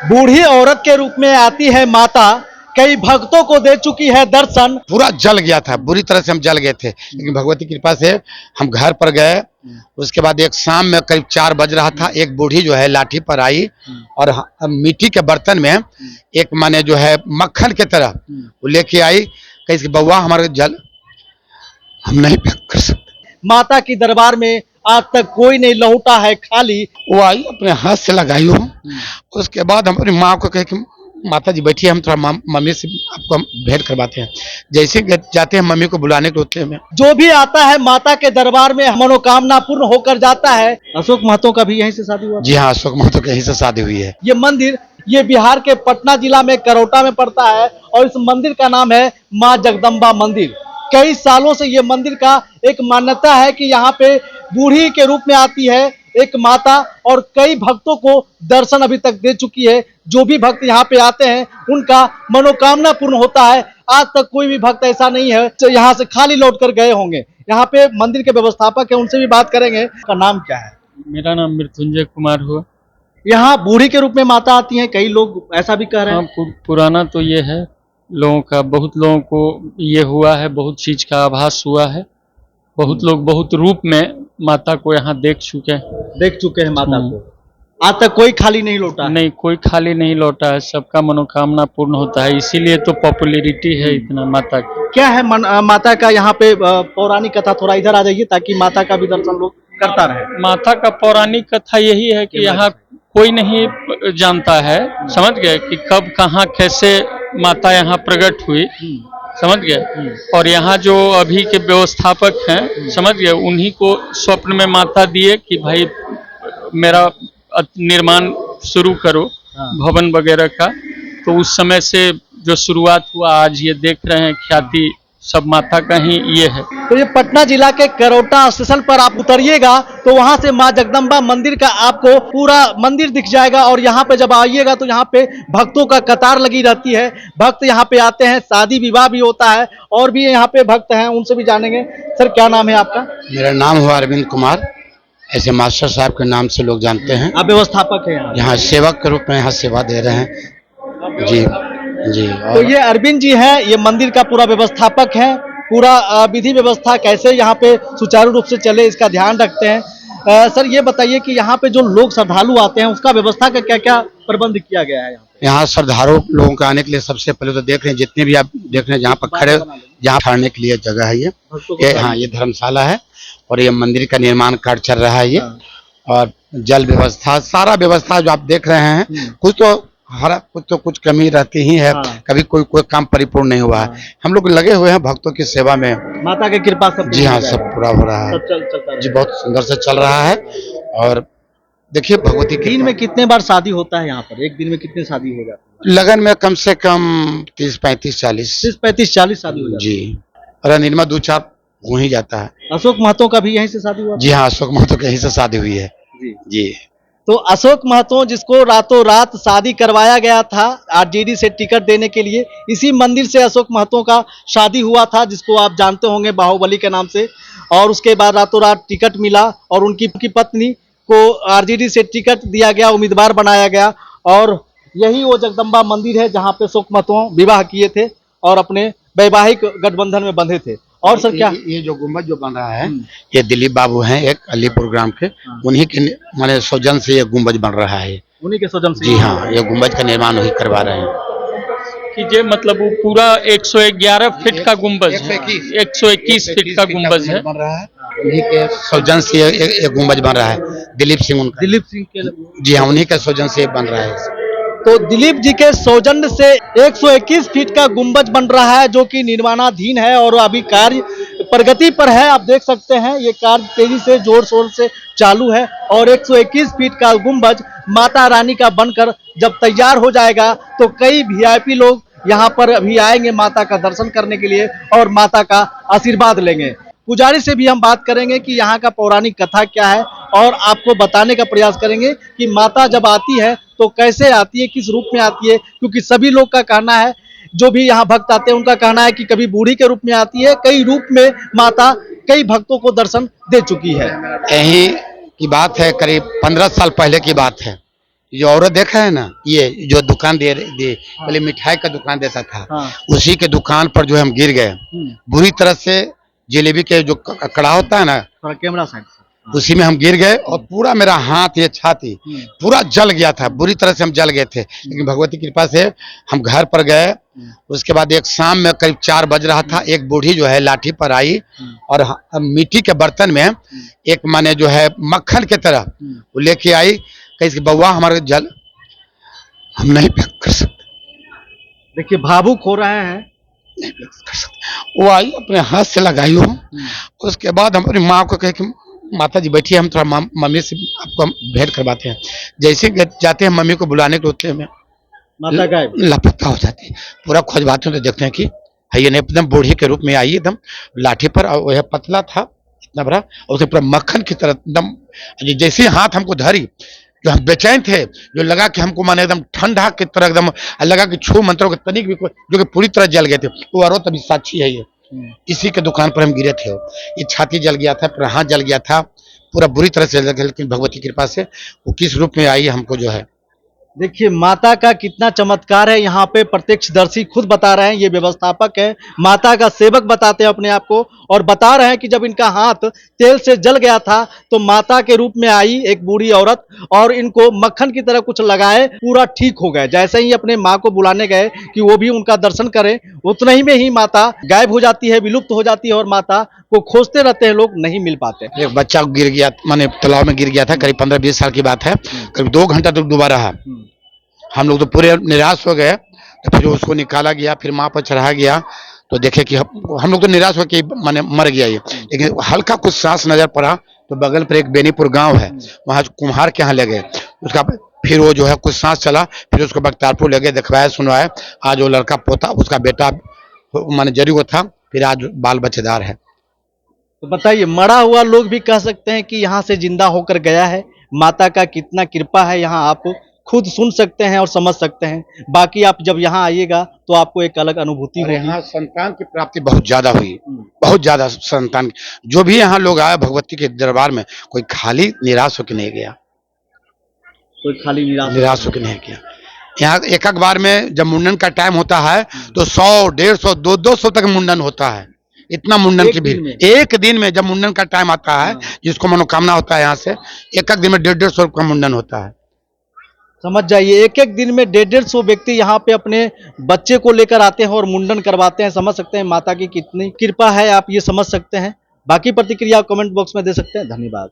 बूढ़ी औरत के रूप में आती है माता, कई भक्तों को दे चुकी है दर्शन। पूरा जल गया था, बुरी तरह से हम जल गए थे, लेकिन भगवती की कृपा से हम घर पर गए। उसके बाद एक शाम में करीब 4 बज रहा था, एक बूढ़ी जो है लाठी पर आई और मिट्टी के बर्तन में एक माने जो है मक्खन के तरह वो लेके आई। कही बउआ हमारे जल हम नहीं पैक कर सकते। माता की दरबार में आज तक कोई नहीं लौटा है खाली। वो आई अपने हाथ से लगाई हो। उसके बाद हम अपनी माँ को कहे कि माता जी बैठिए, हम थोड़ा मम्मी से आपको भेंट करवाते हैं। जैसे जाते हैं मम्मी को बुलाने के होते हैं। जो भी आता है माता के दरबार में मनोकामना पूर्ण होकर जाता है। अशोक महतो का भी यहीं से शादी हुआ? जी हाँ, अशोक महतो के यहीं से शादी हुई है। ये मंदिर ये बिहार के पटना जिला में करौटा में पड़ता है और इस मंदिर का नाम है माँ जगदम्बा मंदिर। कई सालों से ये मंदिर का एक मान्यता है कि यहाँ पे बूढ़ी के रूप में आती है एक माता और कई भक्तों को दर्शन अभी तक दे चुकी है। जो भी भक्त यहाँ पे आते हैं उनका मनोकामना पूर्ण होता है। आज तक कोई भी भक्त ऐसा नहीं है जो यहाँ से खाली लौट कर गए होंगे। यहाँ पे मंदिर के व्यवस्थापक है, उनसे भी बात करेंगे। का नाम क्या है? मेरा नाम मृत्युंजय कुमार हुआ। यहाँ बूढ़ी के रूप में माता आती हैं, कई लोग ऐसा भी कह रहे हैं। हाँ, पुराना तो ये है लोगों का, बहुत लोगों को ये हुआ है, बहुत चीज का आभास हुआ है। बहुत लोग बहुत रूप में माता को यहाँ देख चुके हैं माता को। आज तक कोई खाली नहीं लौटा है। नहीं, कोई खाली नहीं लौटा है, सबका मनोकामना पूर्ण होता है। इसीलिए तो पॉपुलैरिटी है इतना माता की। क्या है माता का यहाँ पे पौराणिक कथा? थोड़ा इधर आ जाइए ताकि माता का भी दर्शन लोग करता रहे। माता का पौराणिक कथा यही है कि यहाँ कोई नहीं जानता है, समझ गए, कि कब कहाँ कैसे माता यहाँ प्रकट हुई, समझ गए। और यहाँ जो अभी के व्यवस्थापक हैं, समझ गए, उन्हीं को स्वप्न में माता दिए कि भाई मेरा निर्माण शुरू करो भवन वगैरह का। तो उस समय से जो शुरुआत हुआ, आज ये देख रहे हैं ख्याति सब माता का ही ये है। तो ये पटना जिला के करौटा स्टेशन पर आप उतरिएगा तो वहां से माँ जगदम्बा मंदिर का आपको पूरा मंदिर दिख जाएगा। और यहाँ पे जब आइएगा तो यहाँ पे भक्तों का कतार लगी रहती है। भक्त यहाँ पे आते हैं, शादी विवाह भी होता है और भी यहाँ पे भक्त हैं, उनसे भी जानेंगे। सर क्या नाम है आपका? मेरा नाम हुआ अरविंद कुमार, ऐसे मास्टर साहब के नाम से लोग जानते हैं। आप व्यवस्थापक है यहाँ सेवक के रूप में यहाँ सेवा दे रहे हैं। जी जी। तो ये अरविंद जी हैं, ये मंदिर का पूरा व्यवस्थापक है। पूरा विधि व्यवस्था कैसे यहाँ पे सुचारू रूप से चले इसका ध्यान रखते हैं। सर ये बताइए कि यहाँ पे जो लोग श्रद्धालु आते हैं उसका व्यवस्था का क्या क्या प्रबंध किया गया है? यहाँ श्रद्धालु लोगों के आने के लिए सबसे पहले तो देख रहे हैं, जितने भी आप देख रहे हैं जहाँ पर खड़े, जहाँ ठहरने के लिए जगह है ये हाँ, ये धर्मशाला है और ये मंदिर का निर्माण कार्य चल रहा है ये। और जल व्यवस्था, सारा व्यवस्था जो आप देख रहे हैं, कुछ कमी रहती ही है। कभी कोई काम परिपूर्ण नहीं हुआ है। हम लोग लगे हुए हैं भक्तों की सेवा में। माता की कृपा सब। जी हाँ, सब पूरा हो रहा है जी, बहुत सुंदर से चल रहा है। और देखिए भगवती दिन में कितने बार शादी होता है यहाँ पर? एक दिन में कितनी शादी हो जाती है? लगन में कम से कम 30-35-40 शादी हो जाती है जी। और निर्मा 2-4 हो ही जाता है। अशोक महतो का भी यहीं से शादी हुआ? जी हाँ, अशोक महतो के यहीं से शादी हुई है जी। तो अशोक महतो जिसको रातों रात शादी करवाया गया था आरजेडी से टिकट देने के लिए, इसी मंदिर से अशोक महतो का शादी हुआ था, जिसको आप जानते होंगे बाहुबली के नाम से। और उसके बाद रातों रात टिकट मिला और उनकी पत्नी को आरजेडी से टिकट दिया गया, उम्मीदवार बनाया गया। और यही वो जगदम्बा मंदिर है जहाँ पे अशोक महतो विवाह किए थे और अपने वैवाहिक गठबंधन में बंधे थे। और सर क्या ये जो गुम्बद जो बन रहा है, ये दिलीप बाबू हैं एक अलीपुर ग्राम के, उन्हीं के माने सौजन से ये गुम्बद बन रहा है। उन्हीं के सौजन से? जी हाँ, ये गुम्बद का निर्माण वही करवा रहे हैं। कि ये मतलब वो पूरा 111 फीट का गुम्बज है, 121 फीट का गुम्बज है। बन रहा है उन्हीं के सौजन से ये गुम्बज बन रहा है। दिलीप सिंह के जी हाँ, उन्हीं के सौजन से बन रहा है। तो दिलीप जी के सौजन्य से 121 फीट का गुंबज बन रहा है जो कि निर्माणाधीन है और अभी कार्य प्रगति पर है। आप देख सकते हैं ये कार्य तेजी से जोर शोर से चालू है और 121 फीट का गुंबज माता रानी का बनकर जब तैयार हो जाएगा तो कई वीआईपी लोग यहाँ पर अभी आएंगे माता का दर्शन करने के लिए और माता का आशीर्वाद लेंगे। पुजारी से भी हम बात करेंगे कि यहाँ का पौराणिक कथा क्या है और आपको बताने का प्रयास करेंगे कि माता जब आती है तो कैसे आती है, किस रूप में आती है। क्योंकि सभी लोग का कहना है, जो भी यहाँ भक्त आते हैं उनका कहना है कि कभी बूढ़ी के रूप में आती है, कई रूप में माता कई भक्तों को दर्शन दे चुकी है। यही की बात है, करीब 15 साल पहले की बात है। ये औरत देखा है ना, ये जो दुकान दे पहले मिठाई का दुकान देता था, हाँ। उसी के दुकान पर जो हम गिर गए बुरी तरह से। जलेबी के जो कड़ा होता है ना, थोड़ा कैमरा साइड से। उसी में हम गिर गए और पूरा मेरा हाथ, ये छाती पूरा जल गया था, बुरी तरह से हम जल गए थे। लेकिन भगवती की कृपा से हम घर पर गए। उसके बाद एक शाम में करीब 4 बज रहा था, एक बूढ़ी जो है लाठी पर आई और मिट्टी के बर्तन में एक माने जो है मक्खन के तरह वो लेके आई। कहीं बउआ हमारे जल हम नहीं व्यक्त कर सकते, देखिए भावुक हो रहे हैं। नहीं व्यक्त कर सकते। वो आई अपने हाथ से लगाई हो। उसके बाद हम अपनी माँ को कहे कि माता जी बैठिए, हम थोड़ा मम्मी से आपको भेंट करवाते हैं। जैसे जाते हैं मम्मी को बुलाने के उतने में माता गायब, लापता हो जाती है। पूरा खोजबाते हैं तो देखते हैं कि है ये नहीं, एकदम बूढ़ी के रूप में आई, एकदम लाठी पर, और वह पतला था इतना बड़ा, और उसे पूरा मक्खन की तरह एकदम। जैसे हाथ हमको धरी, जो हम बेचैन थे, जो लगा कि हमको माने एकदम ठंडा की तरह, एकदम लगा कि छू मंत्रों के तनिक भी जो कि पूरी तरह जल गए थे। वो औरत अभी साक्षी है। ये इसी के दुकान पर हम गिरे थे। ये छाती जल गया था, पूरा हाथ जल गया था, पूरा बुरी तरह से जल गया। लेकिन भगवती की कृपा से वो किस रूप में आई हमको जो है। देखिए माता का कितना चमत्कार है। यहाँ पे प्रत्यक्षदर्शी खुद बता रहे हैं, ये व्यवस्थापक है, माता का सेवक बताते हैं अपने आप को, और बता रहे हैं कि जब इनका हाथ तेल से जल गया था तो माता के रूप में आई एक बूढ़ी औरत और इनको मक्खन की तरह कुछ लगाए, पूरा ठीक हो गए। जैसे ही अपने माँ को बुलाने गए कि वो भी उनका दर्शन करें, उतना ही में ही माता गायब हो जाती है, विलुप्त हो जाती है, और माता को खोजते रहते हैं लोग, नहीं मिल पाते। एक बच्चा गिर गया, माने तालाब में गिर गया था, करीब 15-20 साल की बात है। करीब 2 घंटा तक डूबा रहा। हम लोग तो पूरे निराश हो गए। तो फिर उसको निकाला गया, फिर माँ पर चढ़ाया गया, तो देखे कि हम लोग तो निराश हो कि माने मर गया ये। लेकिन हल्का कुछ सांस नजर पड़ा, तो बगल पर एक बेनीपुर गांव है, वहाँ कुम्हार के यहाँ ले गए। उसका फिर वो जो है कुछ सांस चला, फिर उसको बख्तियारपुर ले गए, दिखवाया सुनवाया। आज वो लड़का पोता, उसका बेटा माने जरी वो था, फिर आज बाल बच्चेदार है। तो बताइए, मरा हुआ लोग भी कह सकते हैं कि यहाँ से जिंदा होकर गया है। माता का कितना कृपा है, यहाँ आप खुद सुन सकते हैं और समझ सकते हैं। बाकी आप जब यहाँ आइएगा तो आपको एक अलग अनुभूति होगी। यहाँ संतान की प्राप्ति बहुत ज्यादा हुई, बहुत ज्यादा संतान। जो भी यहाँ लोग आए भगवती के दरबार में, कोई खाली निराश होकर नहीं गया, कोई खाली निराश होकर नहीं गया। यहाँ एक एक बार में जब मुंडन का टाइम होता है तो 100, 150, 200 तक मुंडन होता है। इतना मुंडन की भीड़ एक दिन में, जब मुंडन का टाइम आता है, जिसको मनोकामना होता है, यहाँ से एक दिन में 150-150 का मुंडन होता है। समझ जाइए, एक एक दिन में 150-150 व्यक्ति यहाँ पे अपने बच्चे को लेकर आते हैं और मुंडन करवाते हैं। समझ सकते हैं माता की कितनी कृपा है, आप ये समझ सकते हैं। बाकी प्रतिक्रिया कमेंट बॉक्स में दे सकते हैं। धन्यवाद।